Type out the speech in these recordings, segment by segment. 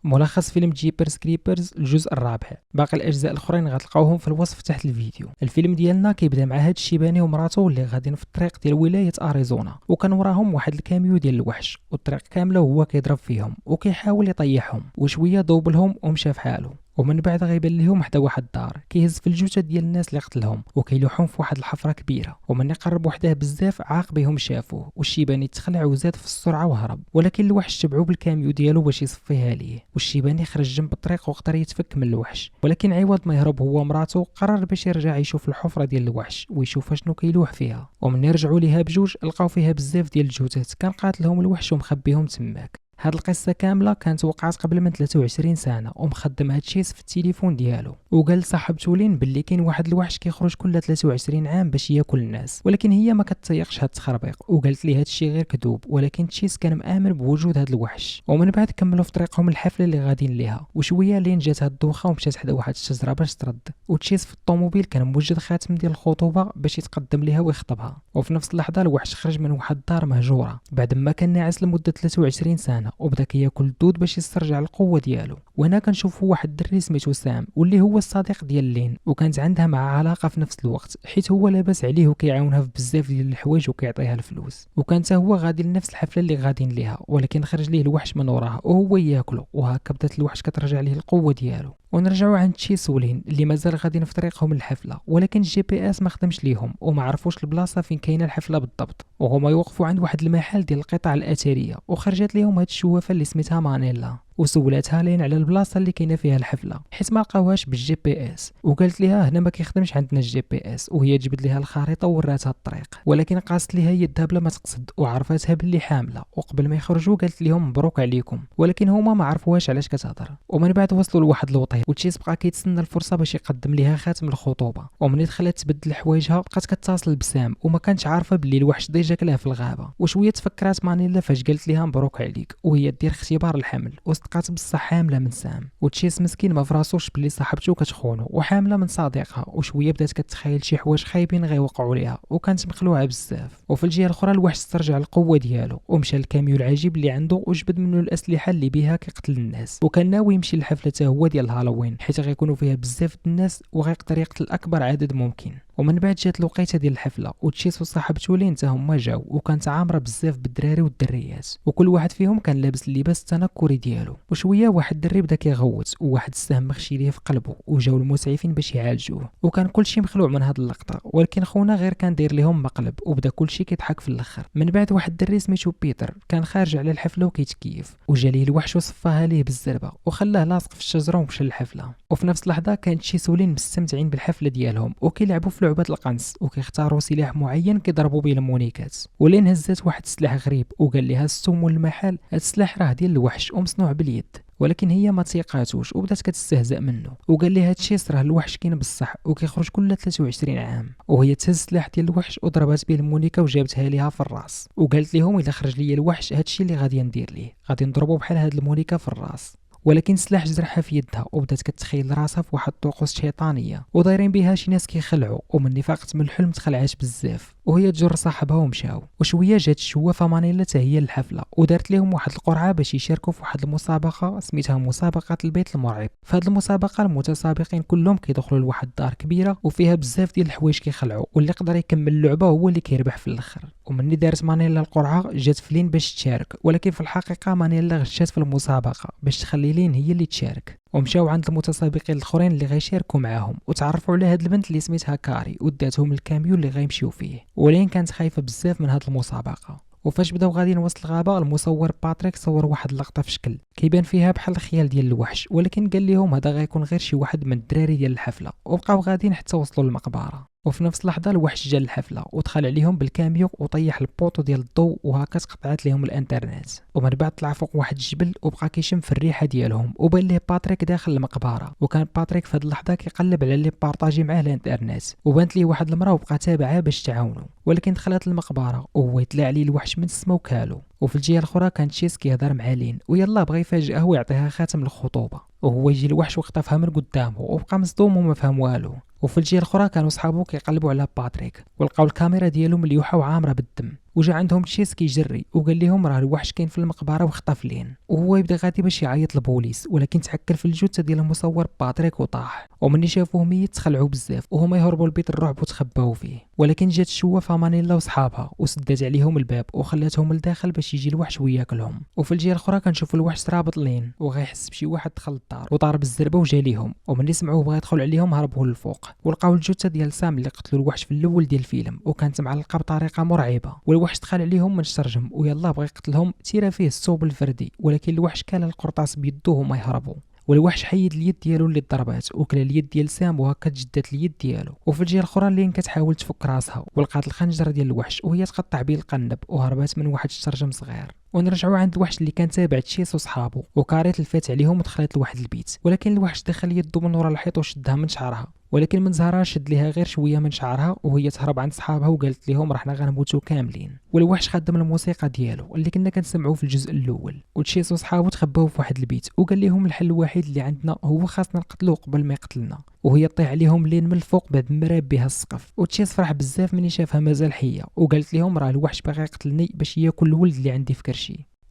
ملخص فيلم جيبرز كريبرز الجزء الرابع. باقي الاجزاء الاخرين غتلقاوهم في الوصف تحت الفيديو. الفيلم ديالنا كيبدا مع هاد الشيباني ومراته اللي غاديين في الطريق ديال ولايه اريزونا، وكان وراهم واحد الكاميو ديال الوحش، والطريق كامله وهو كيضرب فيهم وكيحاول يطيحهم، وشويه ضوب لهم ومشى في حاله. ومن بعد غيبان لهم حدا واحد الدار كيهز في الجثث ديال الناس اللي قتلهم وكيلوحهم في واحد الحفره كبيره، ومن يقرب وحده بزاف عاقبهم شافوه، والشيباني تخلع وزاد في السرعه وهرب، ولكن الوحش تبعو بالكاميو ديالو باش يصفيها ليه، والشيباني خرج جنب الطريق وقدر يتفك من الوحش، ولكن عوض ما يهرب هو ومراته قرر باش يرجع يشوف الحفره ديال الوحش ويشوف شنو كيلوح فيها. ومن يرجعوا ليها بجوج لقاو فيها بزاف ديال الجثث كان قاتلهم الوحش ومخبيهم تماك. هاد القصه كامله كانت وقعت قبل من 23 سنه، ومخدم هاد الشيس في التليفون ديالو، وقال لصاحبته لين باللي كاين واحد الوحش كيخرج كل 23 عام باش ياكل الناس، ولكن هي ما كتطيقش هاد التخربيق وقالت ليه هاد الشيء غير كذوب، ولكن تشيس كان مآمن بوجود هاد الوحش. ومن بعد كملوا في طريقهم الحفله اللي غاديين ليها، وشويه لين جات هاد الدوخه ومشات حدا واحد الشجره باش ترد، وتشيس في الطوموبيل كان موجد خاتم ديال الخطوبه باش يتقدم ليها ويخطبها. وفي نفس اللحظه الوحش خرج من واحد الدار مهجوره بعد ما كان ناعس لمده 23 سنه، وبدا كياكل الدود باش يسترجع القوه ديالو. وهنا كنشوفوا واحد الدري سميتو سام واللي هو الصديق ديال لين، وكانت عندها مع علاقه في نفس الوقت حيت هو لاباس عليه وكيعاونها في بزاف ديال الحوايج وكيعطيها الفلوس، وكان حتى هو غادي لنفس الحفله اللي غاديين ليها، ولكن خرج ليه الوحش من وراها وهو ياكله، وهكا بدات الوحش كترجع ليه القوه ديالو. ونرجعوا عند تشيس ولين اللي مازال غاديين في طريقهم للحفله، ولكن الجي بي اس ما خدمش ليهم وما عرفوش البلاصه فين كاينه الحفله بالضبط، وهما يوقفوا عند واحد المحل ديال القطع الاثريه، وخرجت ليهم هاد الشوافه اللي سميتها مانيلا، وسولاتها لين على البلاصه اللي كاينه فيها الحفله حيت ما لقاوهاش بالجي بي اس، وقالت ليها هنا ما كيخدمش عندنا الجي بي اس، وهي جبد ليها الخريطه ووراتها الطريق، ولكن قاصت ليها يدها بلا ما تقصد وعرفتها باللي حامله. وقبل ما يخرجوا قالت لهم مبروك عليكم، ولكن هما ما عرفوهاش علاش كتهضر. ومن بعد وصلوا لواحد الوطيل، وتشيس بقى كيتسنى الفرصه باش يقدم ليها خاتم الخطوبه، ومنين دخلت تبدل حوايجها بقات كتصل بسام وما كانتش عارفه باللي الوحش ديجا كلاه في الغابه. وشويه تفكرات مانيلا فاش قالت ليها مبروك عليك وهي دير اختبار الحمل، وصدقات بصح حامله من سام، وتشيس مسكين ما فراسوش باللي صاحبته كتخونو وحامله من صديقها، وشويه بدات كتخيل شي حوايج خايبين غيوقعوا ليها وكانت مخلوعه بزاف. وفي الجهه الاخرى الوحش استرجع القوه ديالو ومشى للكاميو العجيب اللي عنده وجبد منه الاسلحه اللي بها كيقتل الناس، وكان ناوي يمشي للحفله حتى هو ديال هالوين حيت غيكونوا فيها بزاف الناس وغيقدر يقتل اكبر عدد ممكن. ومن بعد جات الوقيته ديال الحفله، وتشيس وصاحبته لين حتى هما جاو، وكانت عامره بزاف بالدراري والدريات، وكل واحد فيهم كان لابس اللباس التنكري ديالو. وشويه واحد الدري بدا كيغوت وواحد السهم مخشي ليه في قلبه، وجاو المسعفين باش يعالجوه، وكان كلشي مخلوع من هاد اللقطه، ولكن خونا غير كان داير لهم مقلب وبدا كلشي كيضحك في الاخر. من بعد واحد الدري سميتو بيتر كان خارج على الحفله وكيتكيف، وجا ليه الوحش وصفاها ليه بالزربه وخلاه لاصق في الشجره ومشى للحفله. وفي نفس اللحظه كان تشيس ولين مستمتعين بالحفله ديالهم وكيلعبوا في لعبه القنص، وكيختاروا سلاح معين كيضربوا به المونيكات. ولين هزات واحد السلاح غريب وقال لها السوم والمحل هاد السلاح راه ديال الوحش ومصنوع باليد، ولكن هي ما تيقاتوش وبدات كتستهزأ منه، وقال لها هادشي راه الوحش كاين بصح وكيخرج كل 23 عام، وهي تهز السلاح ديال الوحش وضربات به المونيكا وجابتها ليها في الراس، وقالت لهم الا خرج لي الوحش هادشي اللي غادي ندير ليه، غادي نضربو بحال هاد المونيكا في الراس. ولكن سلاح جرحها في يدها وبدات كتخيل راسها في واحد الطقوس شيطانيه ودايرين بها شي ناس كيخلعوا، ومن فاقت من الحلم تخلعات بزاف وهي تجر صاحبها ومشاو. وشويه جات الشوافه مانيلا حتى هي للحفله ودارت لهم واحد القرعه باش يشاركوا في واحد المسابقه سميتها مسابقه البيت المرعب. في هذه المسابقه المتسابقين كلهم كيدخلوا لواحد الدار كبيره وفيها بزاف ديال الحوايج كيخلعوا، واللي يقدر يكمل اللعبه هو اللي كيربح في الاخر. ومني دارت مانيلا القرعه جات فلين باش تشارك، ولكن في الحقيقه مانيلا غشات في المسابقه باش تخلي لين هي اللي تشارك. ومشاو عند المتسابقين الاخرين اللي غيشاركوا معاهم وتعرفوا على هاد البنت اللي سميتها كاري وداتهم الكاميو اللي غيمشيو فيه، ولين كانت خايفه بزاف من هاد المسابقه. وفاش بداو غاديين وسط الغابه المصور باتريك صور واحد اللقطه في شكل كيبان فيها بحال الخيال ديال الوحش، ولكن قال لهم هذا غيكون غير شي واحد من الدراري ديال الحفله، وبقاو غاديين حتى وصلوا للمقبره. وفي نفس اللحظه الوحش جا للحفله ودخل عليهم بالكاميو وطيح البوطو ديال الضوء، وهكا تقطعت لهم الانترنت. ومن بعد طلع فوق واحد الجبل وبقى كيشم في الريحه ديالهم، وبان ليه باتريك داخل المقبره، وكان باتريك في هذه اللحظه كيقلب على اللي بارطاجي معاه الانترنت، وبانت ليه واحد المراه وبقى تابعها باش تعاونو، ولكن دخلت المقبره وهو يطلع عليه الوحش من السما وكالو. وفي الجهه الاخرى كان تشيس كيهضر مع لين ويلا بغى يفاجئه ويعطيها خاتم الخطوبه، وهو يجي الوحش وخطفها من قدامه وبقى مصدوم وما فهم والو. وفي الجهه الاخرى كانوا صحابو كيقلبوا على باتريك ولقاو الكاميرا ديالو مليوحه وعامره بالدم، وجا عندهم تشيس كيجري وقال لهم راه الوحش كاين في المقبره وخطف لين، وهو يبدا غادي باش يعيط للبوليس ولكن تعكر في الجثه ديال المصور باتريك وطاح، ومني شافوه ميت تخلعوا بزاف وهما يهربوا لبيت الرعب وتخباو فيه. ولكن جات الشوافه مانيلا وصحابها وسدات عليهم الباب وخلاتهم لداخل باش يجي الوحش وياكلهم. وفي الجهه الاخرى كنشوفوا الوحش رابط لين وغيحس بشي واحد دخل للدار وضارب الزربه وجا ليهم، ومني سمعوه بغا يدخل عليهم هربوا للفوق ولقاو الجثه ديال سام اللي قتلوا الوحش في الاول ديال الفيلم وكانت معلقه بطريقه مرعبه. والوحش دخل عليهم من الشرجم ويلا بغى يقتلهم تيرا فيه الصوب الفردي، ولكن الوحش كال القرطاس بيدو وما يهربوا. والوحش حيد اليد ديالو اللي ضربات وكلا اليد ديال سام وهكا تجدات اليد ديالو. وفي الجهه الاخرى لين كتحاول تفك راسها ولقات الخنجر ديال الوحش وهي تقطع به القنب وهربات من واحد الشرجم صغير. ونرجعوا عند الوحش اللي كان تابع تشيس وصحابه وكاريت الفات عليهم ودخلت لواحد البيت، ولكن الوحش دخل يده من ورا الحيط وشدها من شعرها، ولكن من زهرها شد ليها غير شويه من شعرها وهي تهرب عند صحابها وقالت لهم رحنا غنموتوا كاملين. والوحش خدم الموسيقى ديالو اللي كنا كنسمعوه في الجزء الاول، وتشيس وصحابه تخباو في واحد البيت وقال لهم الحل الوحيد اللي عندنا هو خاصنا نقتلوه قبل ما يقتلنا، وهي طيح عليهم لين من الفوق بعد مراب بها السقف. وتشيس فرح بزاف ملي شافها مازال حيه وقالت لهم راه الوحش باغي يقتلني باش ياكل الولد اللي عندي في كرشي.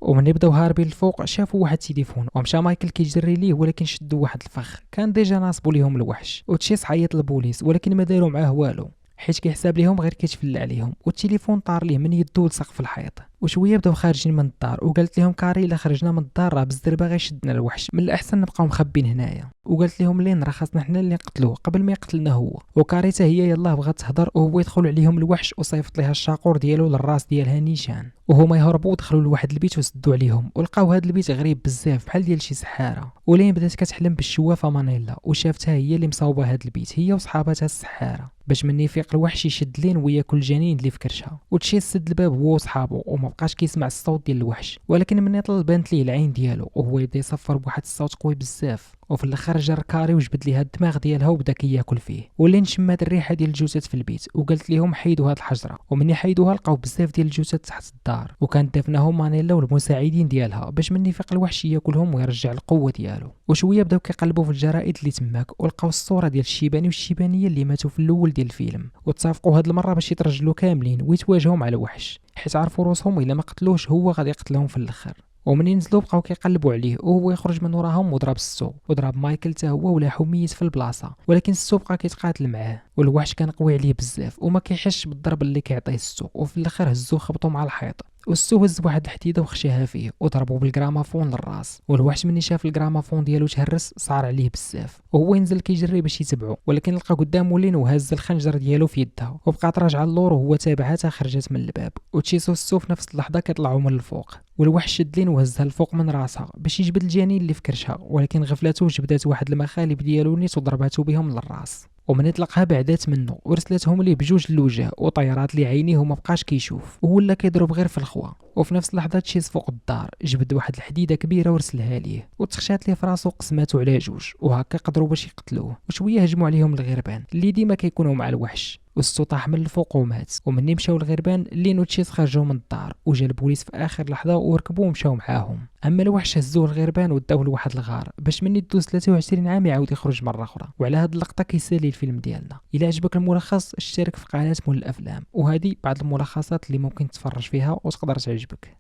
ومن بداو هاربين الفوق شافوا واحد تليفون ومشى مايكل كيجري ليه، ولكن شدوا واحد الفخ كان ديجا ناصبوا ليهم الوحش. وتشيس عيط للبوليس ولكن ما داروا معاه والو حيت كيحساب ليهم غير كيتفل عليهم، والتليفون طار ليه من يدو لسقف الحيط. وشويه بداو خارجين من الدار وقالت لهم كاري الا خرجنا من الدار راه بالزربه غيشدنا الوحش، من الاحسن نبقاو مخبين هنايا. وقالت لهم لين راه خاصنا حنا اللي نقتلوه قبل ما يقتلنا هو. وكاري حتى هي يلاه بغات تهضر وهو يدخل عليهم الوحش وصيفط ليها الشاقور ديالو للراس ديالها نيشان، وهما يهربوا ودخلوا لواحد البيت وسدوا عليهم ولقاو هذا البيت غريب بزاف بحال ديال شي سحاره. ولين بدات كتحلم بالشوافه مانيلا وشافتها هي اللي مصاوبه هذا البيت هي وصحاباتها السحاره باش من يفيق الوحش يشد لين وياكل الجنين اللي في كرشها. وتشيس سد الباب هو وصحابه وما بقاش كيسمع الصوت ديال الوحش، ولكن من يطل بانت ليه العين ديالو وهو يبدا يصفر بواحد الصوت قوي بزاف. وفي الاخر جا كاري وجبد ليها الدماغ ديالها وبدا كياكل فيه. ولين شمات الريحه ديال الجثث في البيت وقالت لهم حيدوا هاد الحجره، ومن يحيدوها لقاو بزاف ديال الجثث تحت الدار وكانت دفناهم مانيلا والمساعدين ديالها باش من يفيق الوحش ياكلهم ويرجع القوه ديالو. وشويه بداو كيقلبوا في الجرائد اللي تماك ولقاو الصوره ديال الشيباني والشيبانيه اللي ماتوا في الاول ديال الفيلم، واتفقوا هاد المره باش يترجلوا كاملين ويتواجهوا مع الوحش حيت عرفوا روسهم الا ما قتلوش هو غادي يقتلهم في الاخر. ومنين نزلوا بقاو كيقلبوا عليه وهو يخرج من وراهم وضرب السو وضرب مايكل حتى هو ولاحو ميت في البلاصه، ولكن السو بقى كيتقاتل معاه والوحش كان قوي عليه بزاف وما كيحسش بالضرب اللي كيعطيه السو. وفي الاخر هزو خبطوا مع الحيط والسو هز واحد الحديده وخشاها فيه وضربوا بالجرامافون للراس. والوحش مني شاف الجرامافون ديالو تهرس صار عليه بزاف وهو ينزل كيجري باش يتبعو، ولكن لقى قدامه لين وهز الخنجر ديالو في يدها وبقات راجعه للور وهو تابعها حتى خرجت من الباب. وتشيسو السو في نفس اللحظه كيطلعوا من الفوق والوحش شد لين وهزها الفوق من راسها باش يجبد الجنين اللي في كرشها، ولكن غفلته وجبدات واحد المخالب ديالو نيت وضرباتو بهم للراس. ومن يطلقها بعدات منه ورسلتهم ليه بجوج الوجه وطيرات لي عينيه وما بقاش كيشوف ولا كيضرب غير في الخوا. وفي نفس اللحظه تشيز فوق الدار جبد واحد الحديده كبيره ورسلها ليه وتخشات ليه في راسو قسماتو على جوج وهكا قدروا باش يقتلوه. وشويه هجموا عليهم الغربان اللي ديما كيكونوا مع الوحش والسو طاح من الفوق ومات. ومني مشاو الغربان لين وتشيز خرجوا من الدار وجا البوليس في اخر لحظه وركبوا ومشاو معاهم. اما الوحش هزوه الغربان وداوه لواحد الغار باش من يدوز 23 عام يعاود يخرج مره اخرى. وعلى هاد اللقطه كيسالي الفيلم ديالنا. الا عجبك الملخص اشترك في قناه مول الافلام، وهذه بعض الملخصات اللي ممكن تتفرج فيها وتقدر تعجبك.